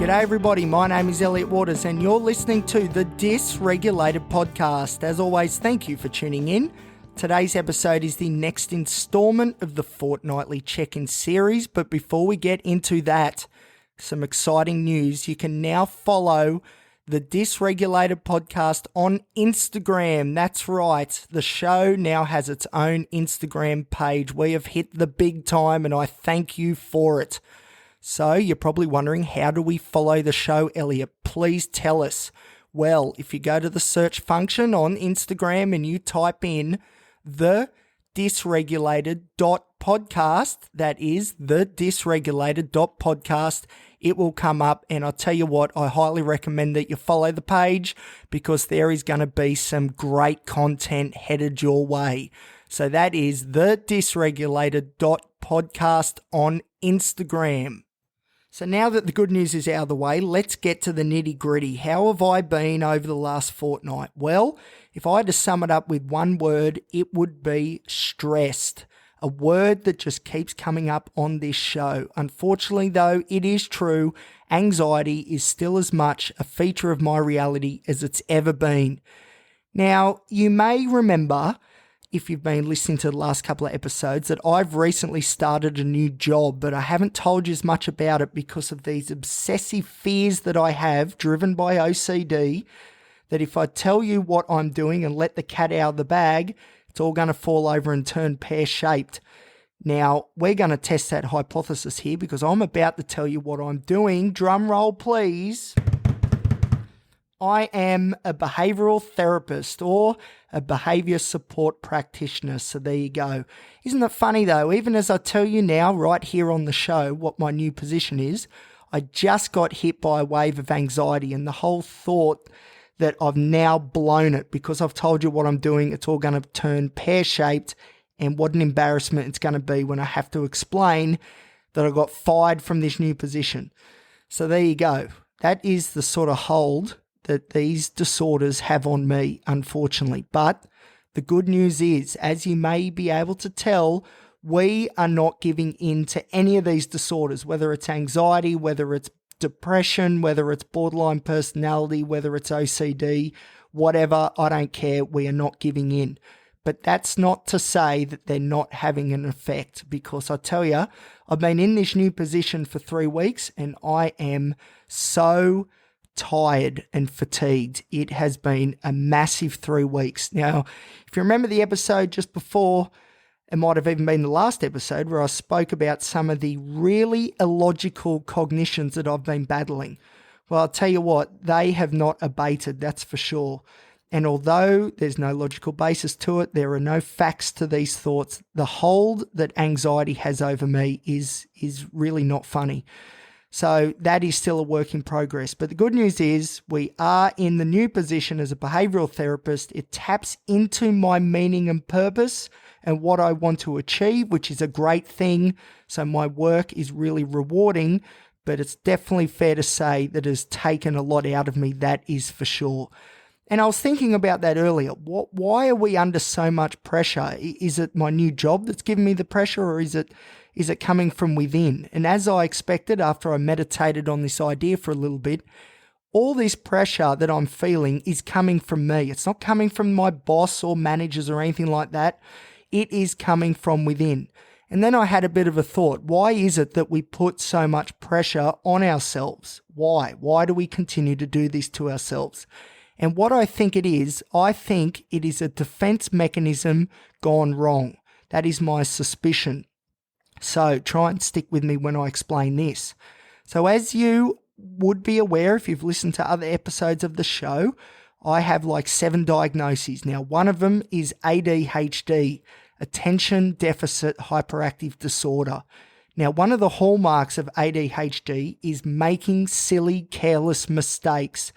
G'day everybody, my name is Elliot Waters and you're listening to the Dysregulated podcast. As always, thank you for tuning in. Today's episode is the next installment of the Fortnightly Check-In series, but before we get into that, some exciting news. You can now follow the Dysregulated podcast on Instagram. That's right, the show now has its own Instagram page. We have hit the big time and I thank you for it. So you're probably wondering, how do we follow the show, Elliot? Please tell us. Well, if you go to the search function on Instagram and you type in the dysregulated.podcast, that is the dysregulated.podcast, it will come up. And I'll tell you what, I highly recommend that you follow the page because there is going to be some great content headed your way. So that is the dysregulated.podcast on Instagram. So now that the good news is out of the way, let's get to the nitty gritty. How have I been over the last fortnight? Well, if I had to sum it up with one word, it would be stressed. A word that just keeps coming up on this show. Unfortunately, though, it is true. Anxiety is still as much a feature of my reality as it's ever been. Now, you may remember, if you've been listening to the last couple of episodes, that I've recently started a new job, but I haven't told you as much about it because of these obsessive fears that I have, driven by OCD, that if I tell you what I'm doing and let the cat out of the bag, it's all going to fall over and turn pear-shaped. Now, we're going to test that hypothesis here because I'm about to tell you what I'm doing. Drum roll, please. I am a behavioural therapist or a behaviour support practitioner. So there you go. Isn't it funny though? Even as I tell you now right here on the show what my new position is, I just got hit by a wave of anxiety and the whole thought that I've now blown it because I've told you what I'm doing. It's all going to turn pear-shaped, and what an embarrassment it's going to be when I have to explain that I got fired from this new position. So there you go. That is the sort of hold that these disorders have on me, unfortunately. But the good news is, as you may be able to tell, we are not giving in to any of these disorders, whether it's anxiety, whether it's depression, whether it's borderline personality, whether it's OCD, whatever, I don't care. We are not giving in. But that's not to say that they're not having an effect, because I tell you, I've been in this new position for 3 weeks and I am so tired and fatigued. It has been a massive 3 weeks. Now, if you remember the episode just before, it might have even been the last episode where I spoke about some of the really illogical cognitions that I've been battling. Well, I'll tell you what, they have not abated, that's for sure. And although there's no logical basis to it, there are no facts to these thoughts, the hold that anxiety has over me is really not funny. So that is still a work in progress. But the good news is we are in the new position as a behavioural therapist. It taps into my meaning and purpose and what I want to achieve, which is a great thing. So my work is really rewarding, but it's definitely fair to say that it has taken a lot out of me, that is for sure. And I was thinking about that earlier. Why are we under so much pressure? Is it my new job that's giving me the pressure, or is it coming from within? And as I expected, after I meditated on this idea for a little bit, all this pressure that I'm feeling is coming from me. It's not coming from my boss or managers or anything like that. It is coming from within. And then I had a bit of a thought. Why is it that we put so much pressure on ourselves? Why? Why do we continue to do this to ourselves? And what I think it is a defense mechanism gone wrong. That is my suspicion. So try and stick with me when I explain this. So as you would be aware, if you've listened to other episodes of the show, I have like 7 diagnoses. Now, one of them is ADHD, Attention Deficit Hyperactive Disorder. Now, one of the hallmarks of ADHD is making silly, careless mistakes.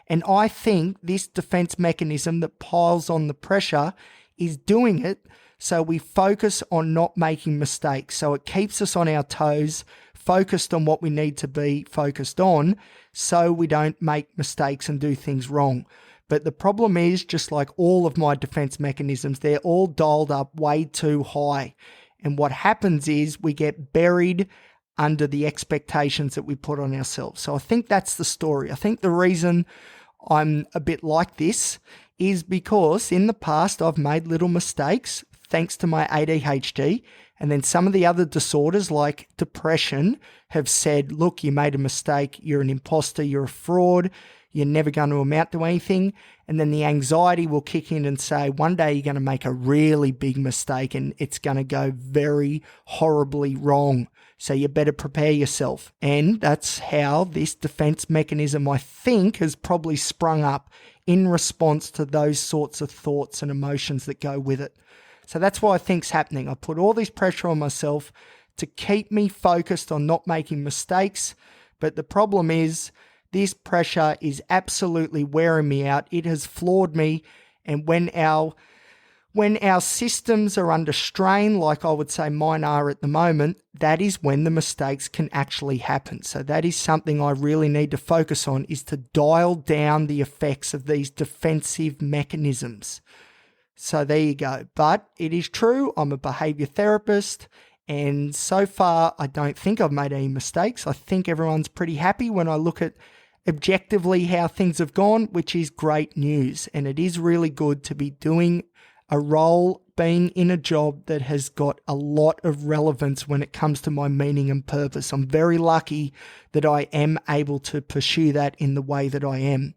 And I think this defense mechanism that piles on the pressure is doing it so we focus on not making mistakes. So it keeps us on our toes, focused on what we need to be focused on, so we don't make mistakes and do things wrong. But the problem is, just like all of my defense mechanisms, they're all dialed up way too high. And what happens is we get buried under the expectations that we put on ourselves. So I think that's the story. I think the reason I'm a bit like this is because in the past I've made little mistakes thanks to my ADHD, and then some of the other disorders like depression have said, look, you made a mistake, you're an imposter, you're a fraud, you're never going to amount to anything. And then the anxiety will kick in and say, one day you're going to make a really big mistake and it's going to go very horribly wrong. So you better prepare yourself. And that's how this defense mechanism, I think, has probably sprung up in response to those sorts of thoughts and emotions that go with it. So that's what I think's happening. I put all this pressure on myself to keep me focused on not making mistakes. But the problem is this pressure is absolutely wearing me out. It has floored me. And when our systems are under strain, like I would say mine are at the moment, that is when the mistakes can actually happen. So that is something I really need to focus on, is to dial down the effects of these defensive mechanisms. So there you go. But it is true, I'm a behavior therapist, and so far I don't think I've made any mistakes. I think everyone's pretty happy when I look at objectively how things have gone, which is great news. And it is really good to be doing a role, being in a job that has got a lot of relevance when it comes to my meaning and purpose. I'm very lucky that I am able to pursue that in the way that I am.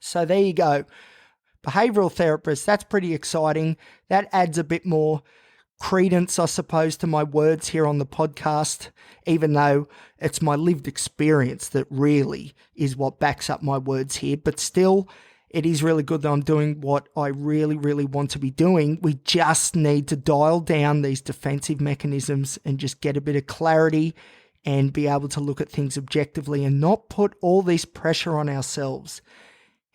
So there you go. Behavioral therapist, that's pretty exciting. That adds a bit more credence, I suppose, to my words here on the podcast, even though it's my lived experience that really is what backs up my words here. But still, it is really good that I'm doing what I really, really want to be doing. We just need to dial down these defensive mechanisms and just get a bit of clarity and be able to look at things objectively and not put all this pressure on ourselves.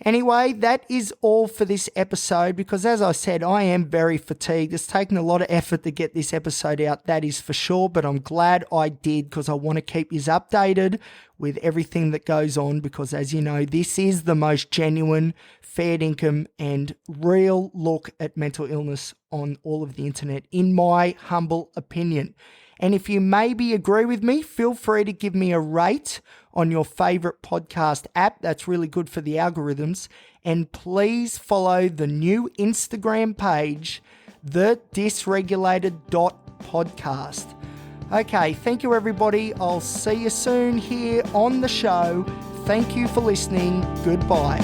Anyway, that is all for this episode because, as I said, I am very fatigued. It's taken a lot of effort to get this episode out, that is for sure, but I'm glad I did because I want to keep you updated with everything that goes on because, as you know, this is the most genuine, fair income and real look at mental illness on all of the internet, in my humble opinion. And if you maybe agree with me, feel free to give me a rate on your favorite podcast app. That's really good for the algorithms. And please follow the new Instagram page, the Dysregulated.podcast. Okay, thank you everybody. I'll see you soon here on the show. Thank you for listening. Goodbye.